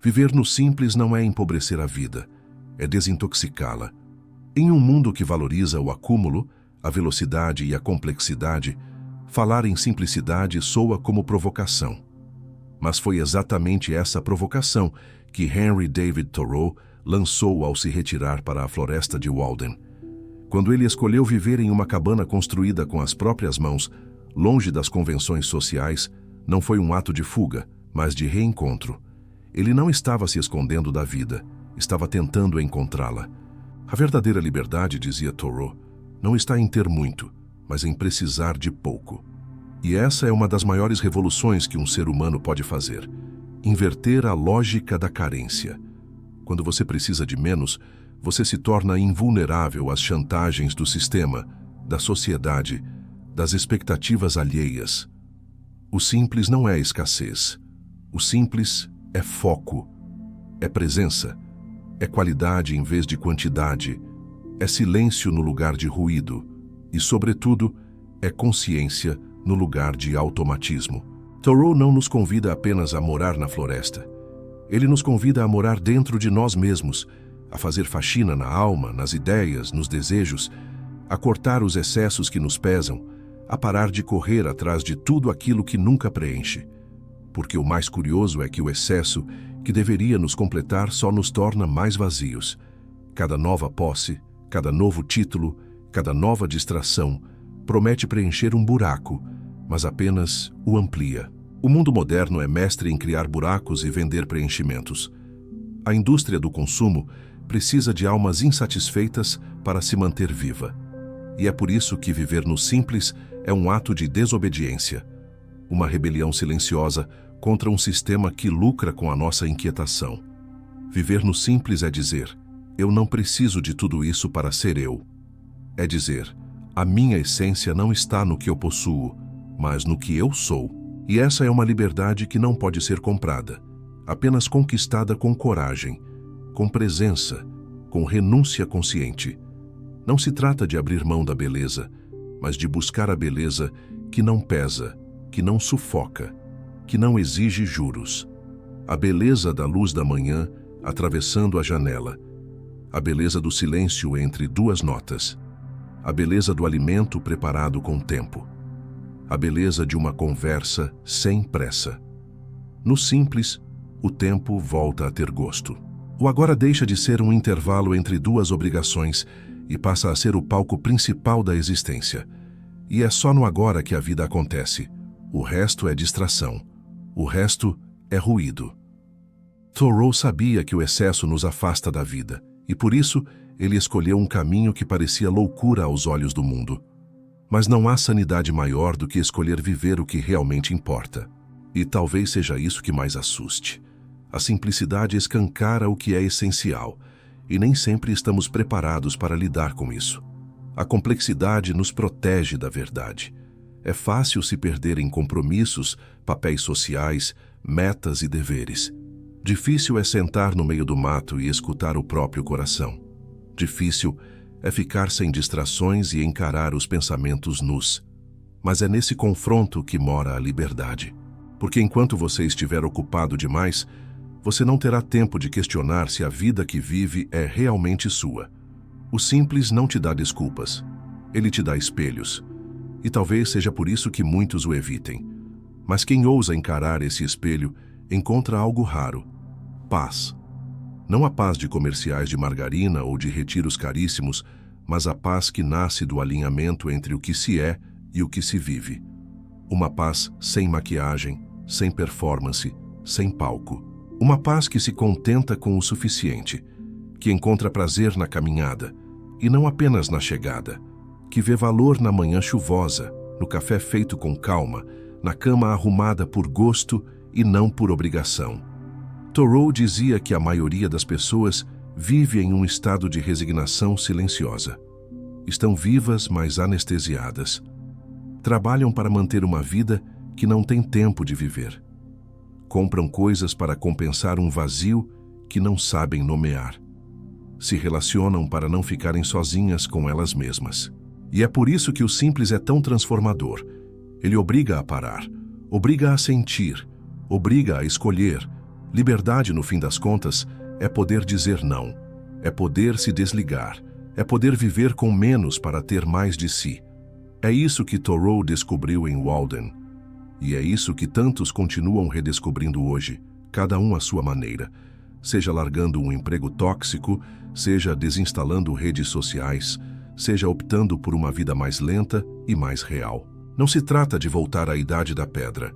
Viver no simples não é empobrecer a vida, é desintoxicá-la. Em um mundo que valoriza o acúmulo, a velocidade e a complexidade, falar em simplicidade soa como provocação. Mas foi exatamente essa provocação que Henry David Thoreau lançou ao se retirar para a floresta de Walden. Quando ele escolheu viver em uma cabana construída com as próprias mãos, longe das convenções sociais, não foi um ato de fuga, mas de reencontro. Ele não estava se escondendo da vida, estava tentando encontrá-la. A verdadeira liberdade, dizia Thoreau, não está em ter muito, mas em precisar de pouco. E essa é uma das maiores revoluções que um ser humano pode fazer: inverter a lógica da carência. Quando você precisa de menos, você se torna invulnerável às chantagens do sistema, da sociedade, das expectativas alheias. O simples não é escassez. O simples é foco, é presença, é qualidade em vez de quantidade, é silêncio no lugar de ruído e, sobretudo, é consciência no lugar de automatismo. Thoreau não nos convida apenas a morar na floresta. Ele nos convida a morar dentro de nós mesmos, a fazer faxina na alma, nas ideias, nos desejos, a cortar os excessos que nos pesam, a parar de correr atrás de tudo aquilo que nunca preenche. Porque o mais curioso é que o excesso, que deveria nos completar, só nos torna mais vazios. Cada nova posse, cada novo título, cada nova distração promete preencher um buraco, mas apenas o amplia. O mundo moderno é mestre em criar buracos e vender preenchimentos. A indústria do consumo precisa de almas insatisfeitas para se manter viva. E é por isso que viver no simples é um ato de desobediência, uma rebelião silenciosa contra um sistema que lucra com a nossa inquietação. Viver no simples é dizer: eu não preciso de tudo isso para ser eu. É dizer: a minha essência não está no que eu possuo, mas no que eu sou. E essa é uma liberdade que não pode ser comprada, apenas conquistada com coragem, com presença, com renúncia consciente. Não se trata de abrir mão da beleza, mas de buscar a beleza que não pesa, que não sufoca, que não exige juros. A beleza da luz da manhã atravessando a janela, a beleza do silêncio entre duas notas, a beleza do alimento preparado com tempo, a beleza de uma conversa sem pressa. No simples, o tempo volta a ter gosto. O agora deixa de ser um intervalo entre duas obrigações e passa a ser o palco principal da existência. E é só no agora que a vida acontece. O resto é distração. O resto é ruído. Thoreau sabia que o excesso nos afasta da vida, e por isso ele escolheu um caminho que parecia loucura aos olhos do mundo. Mas não há sanidade maior do que escolher viver o que realmente importa. E talvez seja isso que mais assuste. A simplicidade escancara o que é essencial, e nem sempre estamos preparados para lidar com isso. A complexidade nos protege da verdade. É fácil se perder em compromissos, papéis sociais, metas e deveres. Difícil é sentar no meio do mato e escutar o próprio coração. Difícil é ficar sem distrações e encarar os pensamentos nus. Mas é nesse confronto que mora a liberdade. Porque enquanto você estiver ocupado demais, você não terá tempo de questionar se a vida que vive é realmente sua. O simples não te dá desculpas. Ele te dá espelhos. E talvez seja por isso que muitos o evitem. Mas quem ousa encarar esse espelho encontra algo raro: paz. Não a paz de comerciais de margarina ou de retiros caríssimos, mas a paz que nasce do alinhamento entre o que se é e o que se vive. Uma paz sem maquiagem, sem performance, sem palco. Uma paz que se contenta com o suficiente, que encontra prazer na caminhada, e não apenas na chegada, que vê valor na manhã chuvosa, no café feito com calma, na cama arrumada por gosto e não por obrigação. Thoreau dizia que a maioria das pessoas vive em um estado de resignação silenciosa. Estão vivas, mas anestesiadas. Trabalham para manter uma vida que não tem tempo de viver. Compram coisas para compensar um vazio que não sabem nomear. Se relacionam para não ficarem sozinhas com elas mesmas. E é por isso que o simples é tão transformador. Ele obriga a parar, obriga a sentir, obriga a escolher, Liberdade, no fim das contas, é poder dizer não, é poder se desligar, é poder viver com menos para ter mais de si. É isso que Thoreau descobriu em Walden. E é isso que tantos continuam redescobrindo hoje, cada um à sua maneira. Seja largando um emprego tóxico, seja desinstalando redes sociais, seja optando por uma vida mais lenta e mais real. Não se trata de voltar à idade da pedra,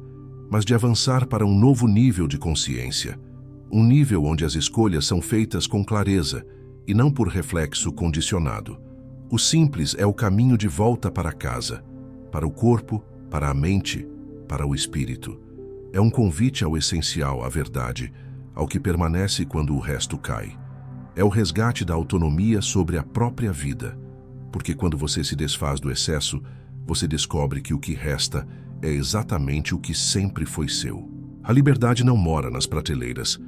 mas de avançar para um novo nível de consciência. Um nível onde as escolhas são feitas com clareza e não por reflexo condicionado. O simples é o caminho de volta para casa, para o corpo, para a mente, para o espírito. É um convite ao essencial, à verdade, ao que permanece quando o resto cai. É o resgate da autonomia sobre a própria vida, porque quando você se desfaz do excesso, você descobre que o que resta é exatamente o que sempre foi seu. A liberdade não mora nas prateleiras.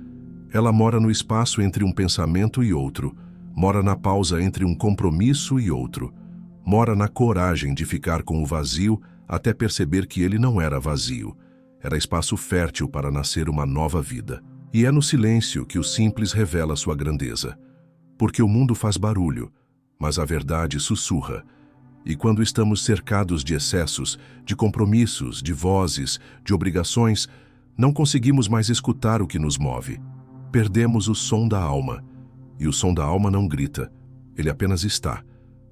Ela mora no espaço entre um pensamento e outro, mora na pausa entre um compromisso e outro, mora na coragem de ficar com o vazio até perceber que ele não era vazio, era espaço fértil para nascer uma nova vida. E é no silêncio que o simples revela sua grandeza, porque o mundo faz barulho, mas a verdade sussurra. E quando estamos cercados de excessos, de compromissos, de vozes, de obrigações, não conseguimos mais escutar o que nos move. Perdemos o som da alma. E o som da alma não grita, ele apenas está.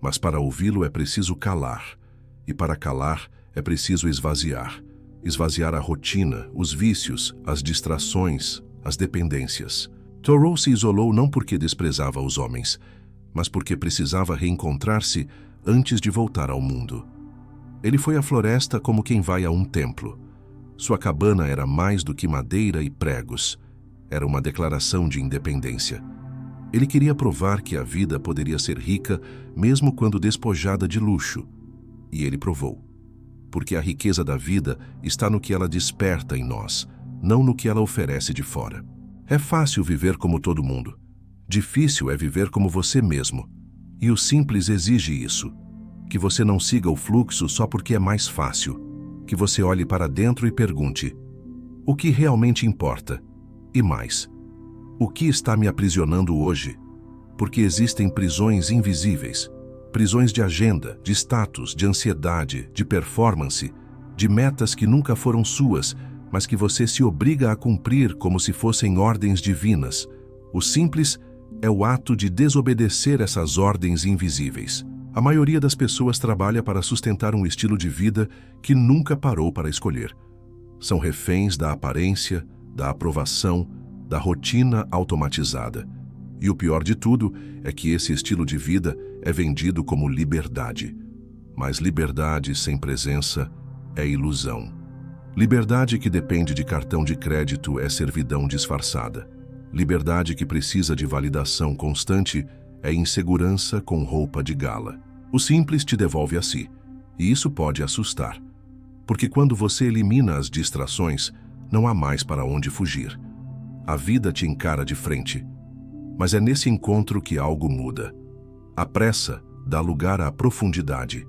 Mas para ouvi-lo é preciso calar. E para calar é preciso esvaziar. Esvaziar a rotina, os vícios, as distrações, as dependências. Thoreau se isolou não porque desprezava os homens, mas porque precisava reencontrar-se antes de voltar ao mundo. Ele foi à floresta como quem vai a um templo. Sua cabana era mais do que madeira e pregos. Era uma declaração de independência. Ele queria provar que a vida poderia ser rica mesmo quando despojada de luxo. E ele provou. Porque a riqueza da vida está no que ela desperta em nós, não no que ela oferece de fora. É fácil viver como todo mundo. Difícil é viver como você mesmo. E o simples exige isso. Que você não siga o fluxo só porque é mais fácil. Que você olhe para dentro e pergunte: o que realmente importa? E mais, o que está me aprisionando hoje? Porque existem prisões invisíveis. Prisões de agenda, de status, de ansiedade, de performance, de metas que nunca foram suas, mas que você se obriga a cumprir como se fossem ordens divinas. O simples é o ato de desobedecer essas ordens invisíveis. A maioria das pessoas trabalha para sustentar um estilo de vida que nunca parou para escolher. São reféns da aparência, da aprovação, da rotina automatizada. E o pior de tudo é que esse estilo de vida é vendido como liberdade. Mas liberdade sem presença é ilusão. Liberdade que depende de cartão de crédito é servidão disfarçada. Liberdade que precisa de validação constante é insegurança com roupa de gala. O simples te devolve a si, e isso pode assustar. Porque quando você elimina as distrações, não há mais para onde fugir. A vida te encara de frente. Mas é nesse encontro que algo muda. A pressa dá lugar à profundidade.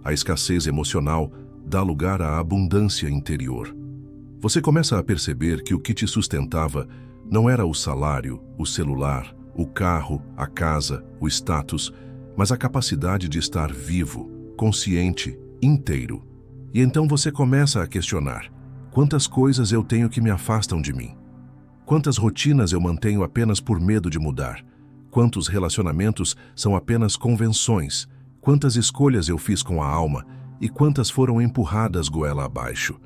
A escassez emocional dá lugar à abundância interior. Você começa a perceber que o que te sustentava não era o salário, o celular, o carro, a casa, o status, mas a capacidade de estar vivo, consciente, inteiro. E então você começa a questionar: quantas coisas eu tenho que me afastam de mim? Quantas rotinas eu mantenho apenas por medo de mudar? Quantos relacionamentos são apenas convenções? Quantas escolhas eu fiz com a alma e quantas foram empurradas goela abaixo?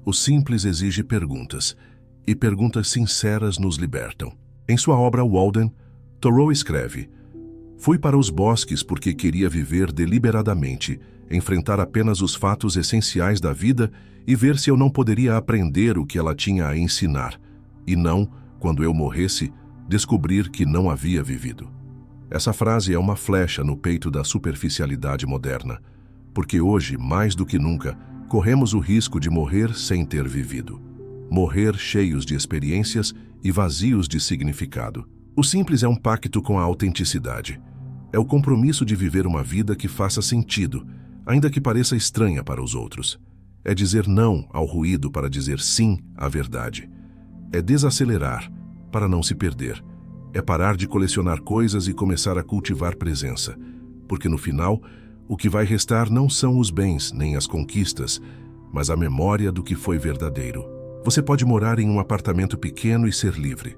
O simples exige perguntas, e perguntas sinceras nos libertam. Em sua obra Walden, Thoreau escreve: fui para os bosques porque queria viver deliberadamente, enfrentar apenas os fatos essenciais da vida e ver se eu não poderia aprender o que ela tinha a ensinar. E não, quando eu morresse, descobrir que não havia vivido. Essa frase é uma flecha no peito da superficialidade moderna, porque hoje, mais do que nunca, corremos o risco de morrer sem ter vivido. Morrer cheios de experiências e vazios de significado. O simples é um pacto com a autenticidade. É o compromisso de viver uma vida que faça sentido, ainda que pareça estranha para os outros. É dizer não ao ruído para dizer sim à verdade. É desacelerar, para não se perder. É parar de colecionar coisas e começar a cultivar presença. Porque no final, o que vai restar não são os bens nem as conquistas, mas a memória do que foi verdadeiro. Você pode morar em um apartamento pequeno e ser livre.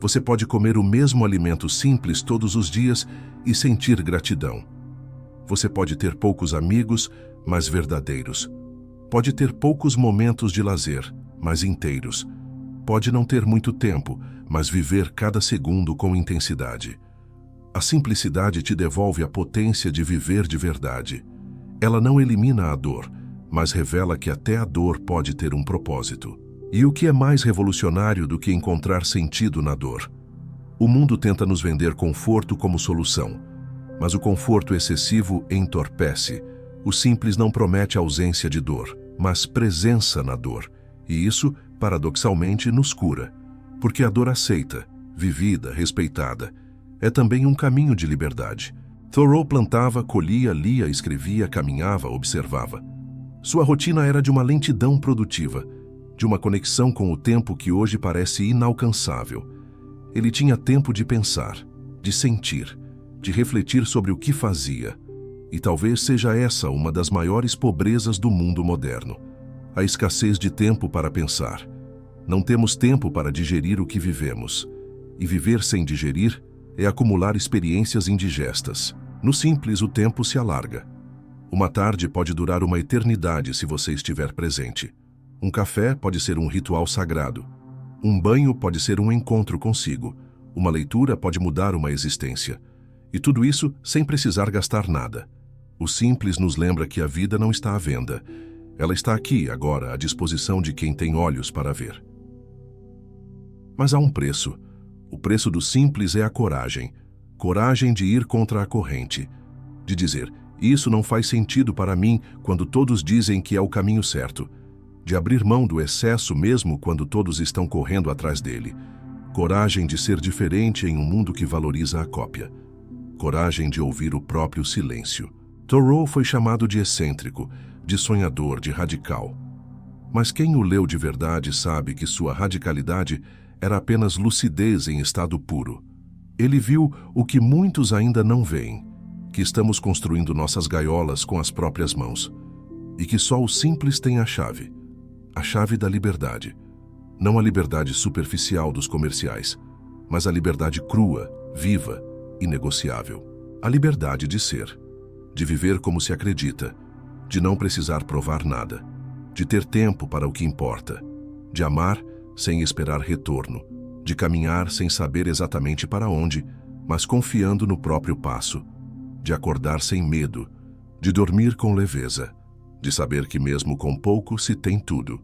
Você pode comer o mesmo alimento simples todos os dias e sentir gratidão. Você pode ter poucos amigos, mas verdadeiros. Pode ter poucos momentos de lazer, mas inteiros. Pode não ter muito tempo, mas viver cada segundo com intensidade. A simplicidade te devolve a potência de viver de verdade. Ela não elimina a dor, mas revela que até a dor pode ter um propósito. E o que é mais revolucionário do que encontrar sentido na dor? O mundo tenta nos vender conforto como solução, mas o conforto excessivo entorpece. O simples não promete ausência de dor, mas presença na dor. E isso, paradoxalmente, nos cura. Porque a dor aceita, vivida, respeitada, é também um caminho de liberdade. Thoreau plantava, colhia, lia, escrevia, caminhava, observava. Sua rotina era de uma lentidão produtiva, de uma conexão com o tempo que hoje parece inalcançável. Ele tinha tempo de pensar, de sentir, de refletir sobre o que fazia. E talvez seja essa uma das maiores pobrezas do mundo moderno. A escassez de tempo para pensar. Não temos tempo para digerir o que vivemos. E viver sem digerir é acumular experiências indigestas. No simples, o tempo se alarga. Uma tarde pode durar uma eternidade se você estiver presente. Um café pode ser um ritual sagrado. Um banho pode ser um encontro consigo. Uma leitura pode mudar uma existência. E tudo isso sem precisar gastar nada. O simples nos lembra que a vida não está à venda. Ela está aqui, agora, à disposição de quem tem olhos para ver. Mas há um preço. O preço do simples é a coragem. Coragem de ir contra a corrente. De dizer, isso não faz sentido para mim quando todos dizem que é o caminho certo. De abrir mão do excesso mesmo quando todos estão correndo atrás dele. Coragem de ser diferente em um mundo que valoriza a cópia. Coragem de ouvir o próprio silêncio. Thoreau foi chamado de excêntrico, de sonhador, de radical. Mas quem o leu de verdade sabe que sua radicalidade era apenas lucidez em estado puro. Ele viu o que muitos ainda não veem, que estamos construindo nossas gaiolas com as próprias mãos, e que só o simples tem a chave da liberdade. Não a liberdade superficial dos comerciais, mas a liberdade crua, viva, inegociável. A liberdade de ser, de viver como se acredita, de não precisar provar nada, de ter tempo para o que importa, de amar sem esperar retorno, de caminhar sem saber exatamente para onde, mas confiando no próprio passo, de acordar sem medo, de dormir com leveza, de saber que mesmo com pouco se tem tudo.